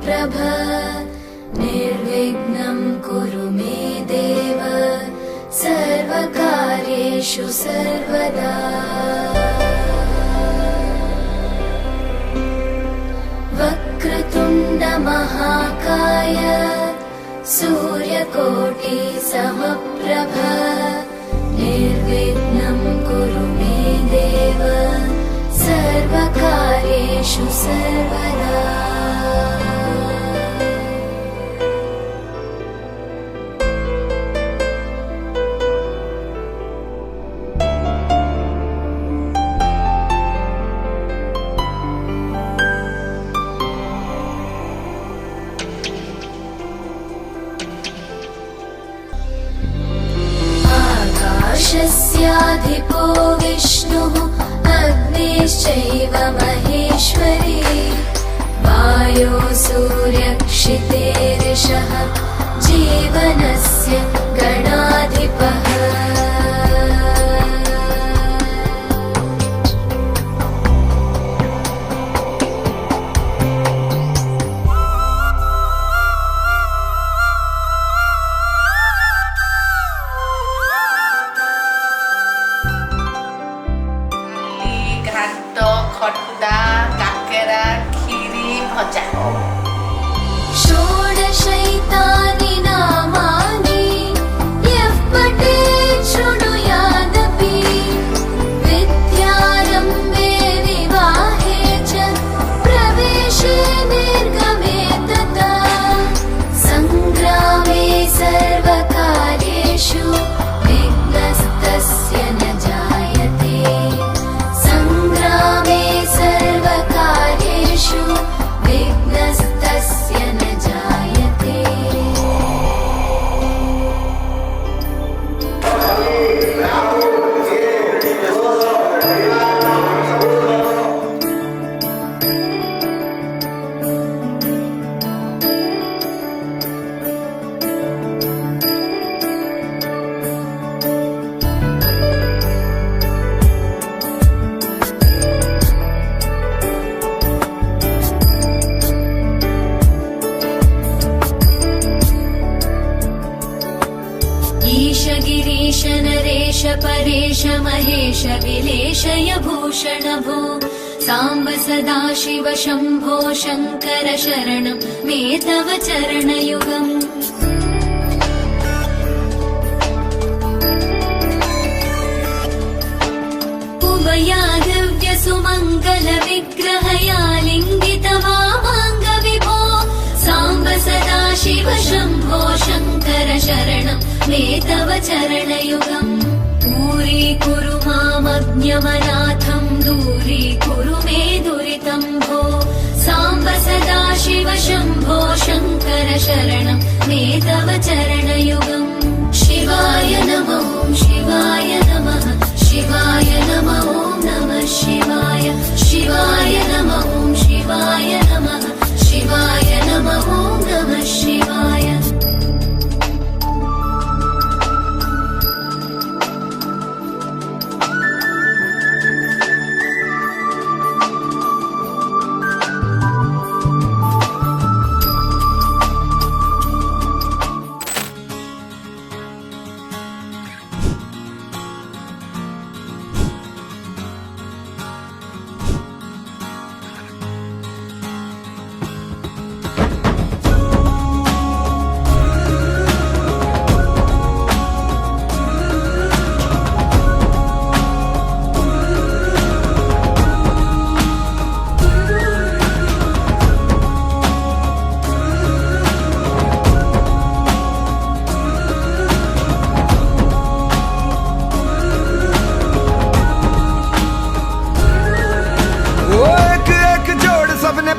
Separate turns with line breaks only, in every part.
समप्रभ निर्विघ्नं कुरु मे देव सर्वकार्येषु सर्वदा। वक्रतुण्ड महाकाय सूर्यकोटि समप्रभ निर्विघ्नं कुरु मे देव सर्वकार्येषु सर्वदा। आकाशस्याधिपो विष्णुः अग्निश्चैव महेश्वरी वायो सूर्यक्षितेरिषः जीवनस्य गणाधिपः।
ଖଟା କାକେରା କ୍ଷୀରି ଭଜା।
षोडशैतानि नामानि यः पठेत् शृणुयादपि विद्यारम्भे विवाहे च प्रवेशे निर्गमे तथा सङ्ग्रामे सर्वकार्येषु विघ्नस्तस्य न जायते। सङ्ग्रामे सर्वकार्येषु विघ्नस्तस्य न जायते। ईश गिरीश नरेश परेश महेश विलेशय भूषण भो साम्ब सदाशिव शम्भो शङ्कर शरणं मे तव चरणयुगम्। उभयादिव्य सुमङ्गल विग्रहया लिङ्गित वामाङ्ग विभो साम्ब सदाशिव शम्भो शङ्कर शरणं मे तव चरणयुगम्। दूरीकुरु मामज्ञमनाथं दूरीकुरु मे दुरितं भो साम्ब सदाशिव शम्भो शङ्कर शरणं मे तव चरणयुगम्। शिवाय नमः शिवाय नमः शिवाय नमः नमः शिवाय शिवाय नमः शिवाय नमः शिवाय नमः नमः शिवाय।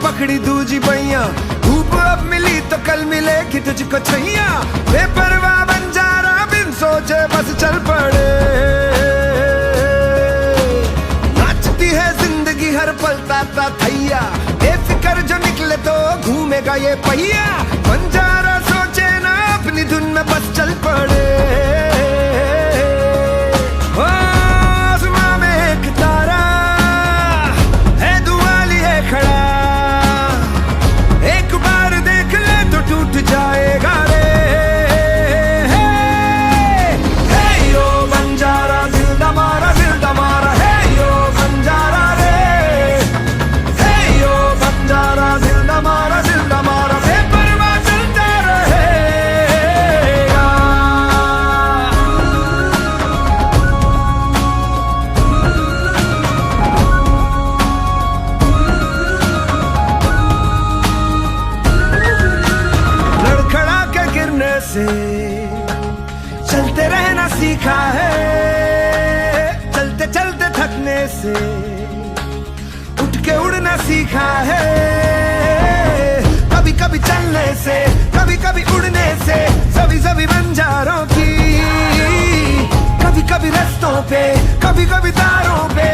पकड़ी दूजी बैया धूप अब मिली तो कल मिलेगी तुझको छैया बेपरवाह बंजारा बिन सोचे बस चल पड़े नाचती है जिंदगी हर पल ताता थैया बेफिक्र जो निकले तो घूमेगा ये पहिया बंजारा सोचे ना अपनी धुन में बस चल पड़े। आसमां में एक तारा है दुआ लिए खड़ा एक बार से चलते रहना सीखा है, चलते चलते थकने से उठ के उड़ना सीखा है। कभी कभी चलने से, कभी कभी उड़ने से, सभी सभी बंजारों की, कभी कभी रस्तों पे, कभी कभी तारों पे